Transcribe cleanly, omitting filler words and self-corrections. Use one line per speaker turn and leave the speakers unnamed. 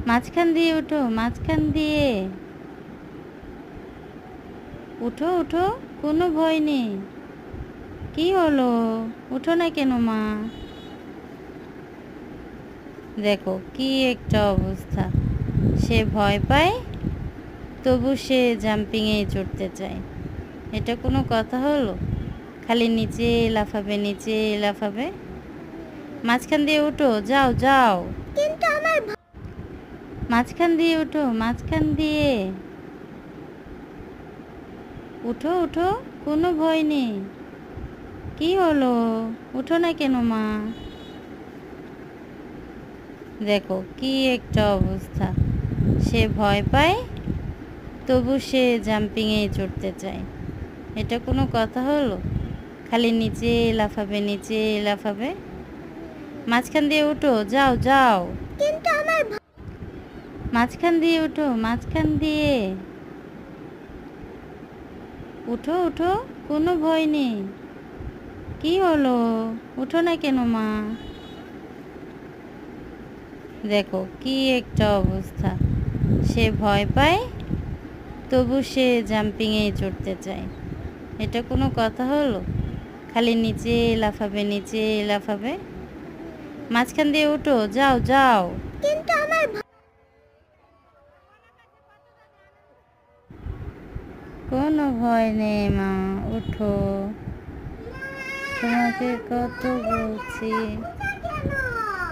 মাঝখান দিয়ে উঠো, মাঝখান দিয়ে উঠো উঠো, কোনো ভয় নেই। কি হলো, উঠো না কেন মা? দেখো কি একটা অবস্থা, সে ভয় পায় তবু সে জাম্পিংয়ে চড়তে চায়। এটা কোনো কথা হলো? খালি নিচে লাফাবে, নিচে লাফাবে। মাঝখান দিয়ে উঠো, যাও যাও।
কিন্তু আমার
মাঝখান দিয়ে উঠো, মাঝখান দিয়ে উঠো উঠো, কোনো ভয় নেই। কি হলো, উঠো না কেন মা? দেখো কি একটা অবস্থা, সে ভয় পায় তবু সে জাম্পিংয়ে চড়তে চায়। এটা কোনো কথা হলো? খালি নিচে লাফাবে, নিচে লাফাবে। মাঝখান দিয়ে উঠো, যাও যাও।
কিন্তু আমার
মাঝখান দিয়ে উঠো, মাঝখান দিয়ে উঠো উঠো, কোনো ভয় নেই। কি হলো, উঠো না কেন মা? দেখো কি একটা অবস্থা, সে ভয় পায় তবু সে জাম্পিংয়ে চড়তে চায়। এটা কোনো কথা হলো? খালি নিচে লাফাবে, নিচে লাফাবে। মাঝখান দিয়ে উঠো, যাও যাও।
কিন্তু আমার
কোনো ভয় নেই মা, উঠো, তোমাকে কত বলছি।